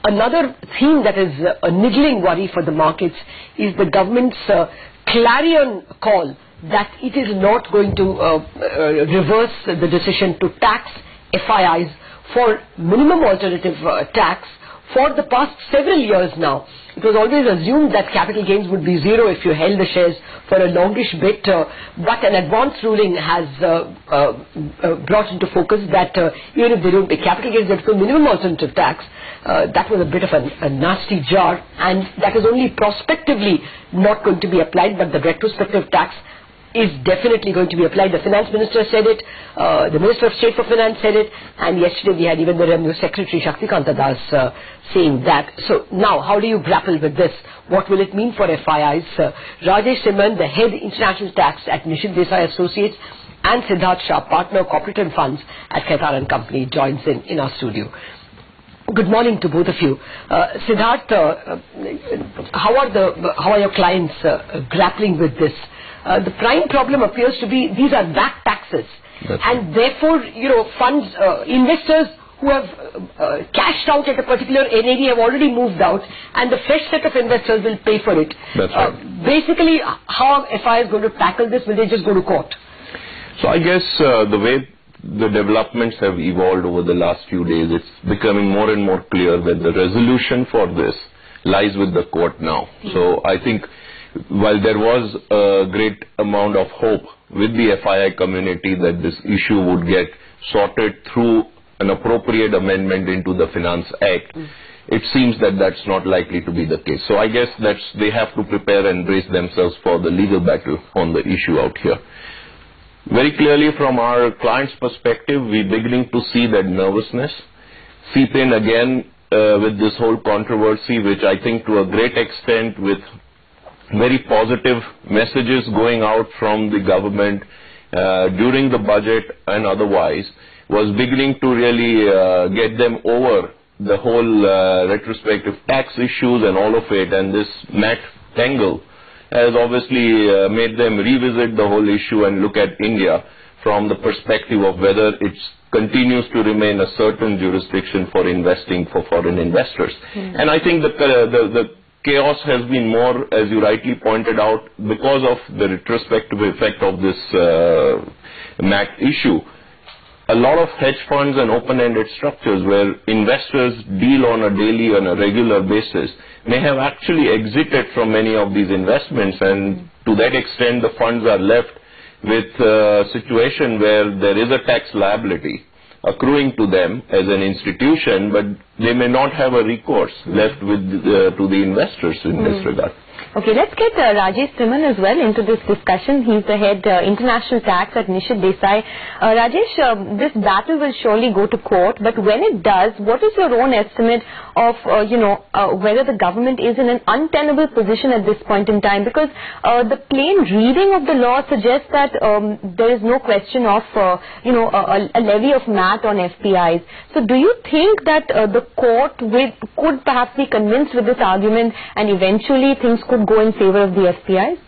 Another theme that is a niggling worry for the markets is the government's clarion call that it is not going to reverse the decision to tax FIIs for minimum alternative tax for the past several years now. It was always assumed that capital gains would be zero if you held the shares for a longish bit, but an advance ruling has brought into focus that even if they don't pay capital gains, they have to pay minimum alternative tax. That was a bit of a nasty jar, and that is only prospectively not going to be applied, but the retrospective tax is definitely going to be applied. The finance minister said it, the minister of state for finance said it, and yesterday we had even the revenue secretary Shaktikanta Das saying that. So now, how do you grapple with this? What will it mean for FIIs? Rajesh Simran, the head international tax at Nishit Desai Associates, and Siddharth Shah, partner corporate and funds at Khaitan & Company, joins in our studio. Good morning to both of you. Siddharth, how are your clients grappling with this? The prime problem appears to be these are back taxes, and therefore, funds, investors who have cashed out at a particular NAV have already moved out, and the fresh set of investors will pay for it. That's right. Basically, how are FIIs going to tackle this? Will they just go to court? So I guess the way the developments have evolved over the last few days, it's becoming more and more clear that the resolution for this lies with the court now. So I think while there was a great amount of hope with the FII community that this issue would get sorted through an appropriate amendment into the Finance Act, it seems that that's not likely to be the case. So I guess they have to prepare and brace themselves for the legal battle on the issue out here. Very clearly from our clients' perspective, we're beginning to see that nervousness seep in again with this whole controversy, which I think to a great extent with very positive messages going out from the government during the budget and otherwise was beginning to really get them over the whole retrospective tax issues and all of it, and this MAT tangle has obviously made them revisit the whole issue and look at India from the perspective of whether it continues to remain a certain jurisdiction for investing for foreign investors. And I think the chaos has been more, as you rightly pointed out, because of the retrospective effect of this MAT issue. A lot of hedge funds and open-ended structures where investors deal on a daily, on a regular basis, may have actually exited from many of these investments, and to that extent the funds are left with a situation where there is a tax liability accruing to them as an institution, but they may not have a recourse left with to the investors in this regard. Okay, let's get Rajesh Simran as well into this discussion. He's the head international tax at Nishit Desai. Rajesh, this battle will surely go to court, but when it does, what is your own estimate of, whether the government is in an untenable position at this point in time? Because the plain reading of the law suggests that there is no question of, a levy of MAT on FPIs. So do you think that the court could perhaps be convinced with this argument and eventually things could go in favor of the FPIs?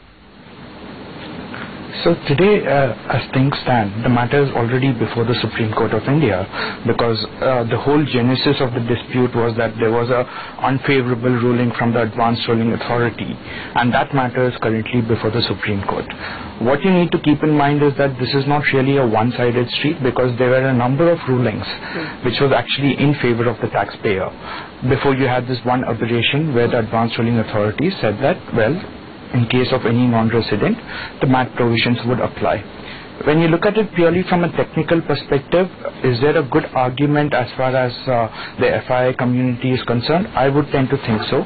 So today, as things stand, the matter is already before the Supreme Court of India, because the whole genesis of the dispute was that there was a unfavorable ruling from the Advanced Ruling Authority, and that matter is currently before the Supreme Court. What you need to keep in mind is that this is not really a one-sided street, because there were a number of rulings which was actually in favor of the taxpayer. Before you had this one aberration where the Advanced Ruling Authority said that, well, in case of any non-resident, the MAT provisions would apply. When you look at it purely from a technical perspective, is there a good argument as far as the FII community is concerned? I would tend to think so,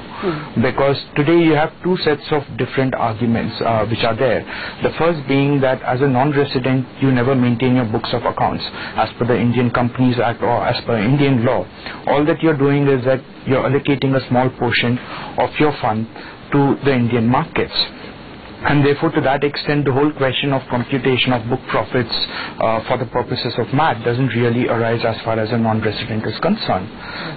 because today you have two sets of different arguments which are there. The first being that as a non-resident, you never maintain your books of accounts as per the Indian Companies Act or as per Indian law. All that you're doing is that you're allocating a small portion of your fund to the Indian markets. And therefore, to that extent, the whole question of computation of book profits for the purposes of MAT doesn't really arise as far as a non-resident is concerned.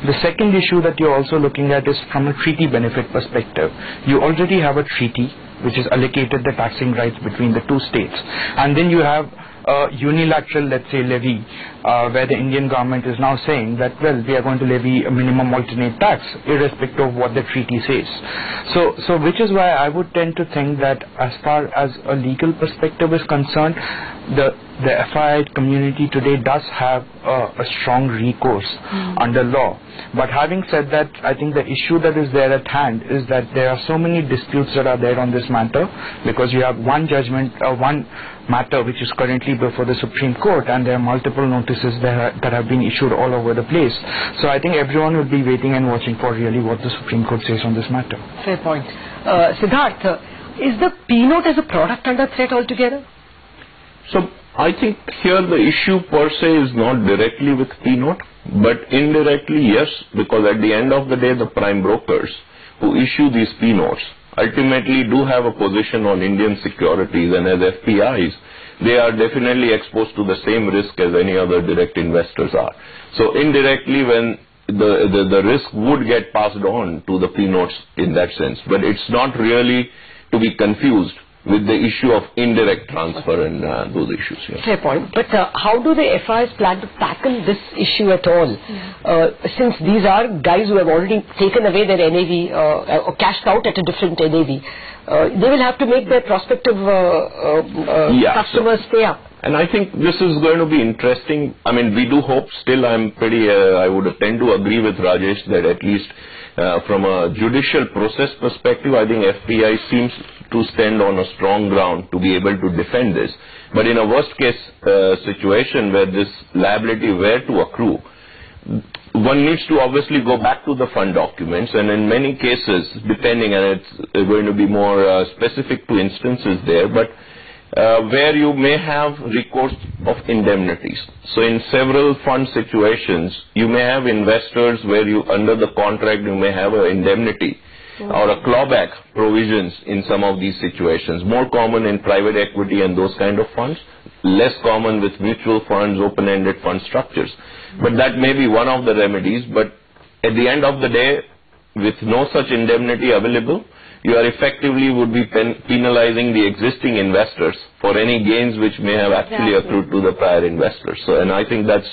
The second issue that you're also looking at is from a treaty benefit perspective. You already have a treaty which has allocated the taxing rights between the two states. And then you have a unilateral, let's say, levy where the Indian government is now saying that, well, we are going to levy a minimum alternate tax irrespective of what the treaty says. So which is why I would tend to think that as far as a legal perspective is concerned, the FII community today does have a strong recourse under law. But having said that, I think the issue that is there at hand is that there are so many disputes that are there on this matter, because you have one judgment, one matter which is currently before the Supreme Court, and there are multiple notices that have been issued all over the place. So I think everyone will be waiting and watching for really what the Supreme Court says on this matter. Fair point. Siddharth, is the P-note as a product under threat altogether? So I think here the issue per se is not directly with P-note, but indirectly yes, because at the end of the day the prime brokers who issue these P-notes ultimately do have a position on Indian securities, and as FPIs they are definitely exposed to the same risk as any other direct investors are. So indirectly, when the risk would get passed on to the P-notes in that sense, but it's not really to be confused with the issue of indirect transfer and those issues. Yeah. Fair point. But how do the FIs plan to tackle this issue at all? Since these are guys who have already taken away their NAV or cashed out at a different NAV, they will have to make their prospective customers pay up. And I think this is going to be interesting. I mean, we do hope. Still, I'm pretty, I would tend to agree with Rajesh that at least from a judicial process perspective, I think FPI seems to stand on a strong ground to be able to defend this. But in a worst case situation where this liability were to accrue, one needs to obviously go back to the fund documents, and in many cases, depending, and it's going to be more specific to instances there, but where you may have recourse of indemnities. So in several fund situations, you may have investors where you, under the contract, you may have an indemnity or a clawback provisions in some of these situations. More common in private equity and those kind of funds, less common with mutual funds, open-ended fund structures. But that may be one of the remedies, but at the end of the day, with no such indemnity available, you are effectively would be penalizing the existing investors for any gains which may have actually accrued to the prior investors. So, and I think that's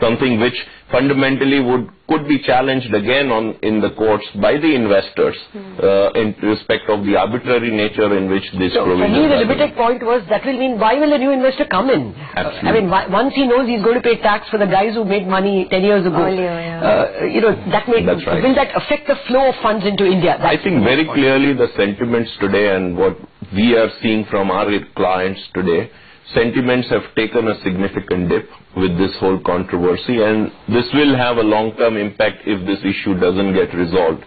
something which fundamentally could be challenged again in the courts by the investors in respect of the arbitrary nature in which this provision. For me, the limited point was that will mean why will a new investor come in? Absolutely. I mean, once he knows he's going to pay tax for the guys who made money 10 years ago, you know, that may, will that affect the flow of funds into India? I think very clearly the sentiments today and what we are seeing from our clients today, sentiments have taken a significant dip with this whole controversy, and this will have a long-term impact if this issue doesn't get resolved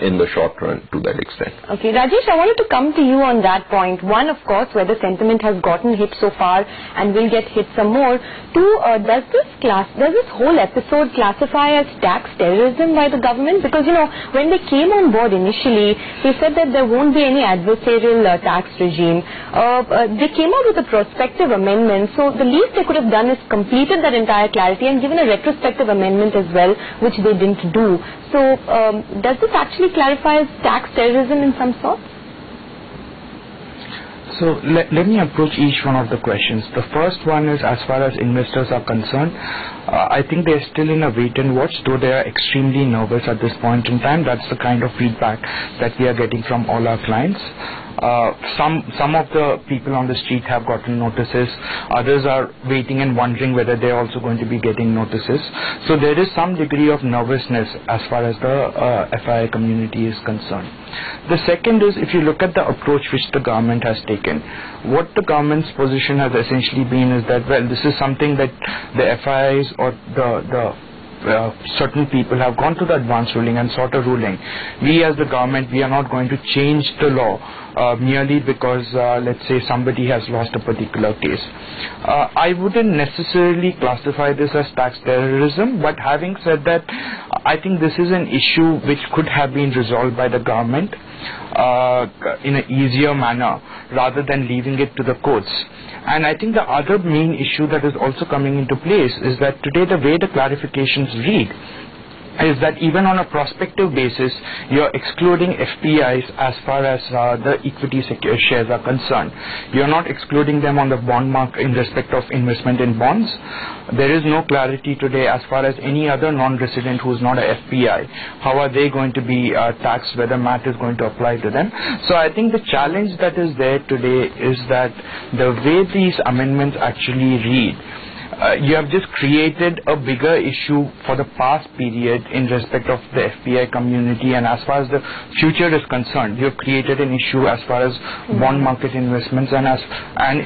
in the short run to that extent. Okay, Rajesh, I wanted to come to you on that point. One, of course, whether sentiment has gotten hit so far and will get hit some more. Two, does this whole episode classify as tax terrorism by the government? Because, you know, when they came on board initially, they said that there won't be any adversarial tax regime. They came out with a prospective amendment, so the least they could have done is completed that entire clarity and given a retrospective amendment as well, which they didn't do. So, does this actually clarify as tax terrorism in some sort? So let me approach each one of the questions. The first one is, as far as investors are concerned, I think they're still in a wait and watch, though they are extremely nervous at this point in time. That's the kind of feedback that we are getting from all our clients. Some of the people on the street have gotten notices. Others are waiting and wondering whether they're also going to be getting notices. So there is some degree of nervousness as far as the FII community is concerned. The second is, if you look at the approach which the government has taken, what the government's position has essentially been is that, well, this is something that the FIIs or certain people have gone to the advance ruling and sought a ruling. We as the government, we are not going to change the law merely because, let's say, somebody has lost a particular case. I wouldn't necessarily classify this as tax terrorism, but having said that, I think this is an issue which could have been resolved by the government in an easier manner rather than leaving it to the courts. And I think the other main issue that is also coming into place is that today the way the clarifications read is that even on a prospective basis, you're excluding FPIs as far as the equity shares are concerned. You're not excluding them on the bond market in respect of investment in bonds. There is no clarity today as far as any other non-resident who's not a FPI. How are they going to be taxed, whether MAT is going to apply to them? So I think the challenge that is there today is that the way these amendments actually read, you have just created a bigger issue for the past period in respect of the FPI community, and as far as the future is concerned, you have created an issue as far as bond market investments and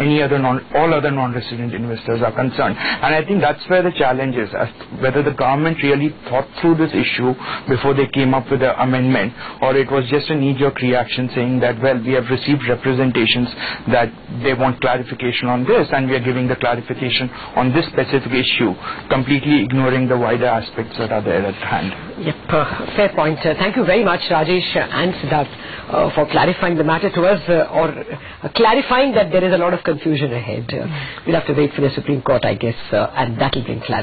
any other all other non-resident investors are concerned. And I think that's where the challenge is, as whether the government really thought through this issue before they came up with the amendment, or it was just a knee-jerk reaction saying that, well, we have received representations that they want clarification on this, and we are giving the clarification on this specific issue, completely ignoring the wider aspects that are there at hand. Yep, fair point. Thank you very much, Rajesh and Siddharth, for clarifying the matter to us, or clarifying that there is a lot of confusion ahead. We'll have to wait for the Supreme Court, I guess, and that will bring clarity.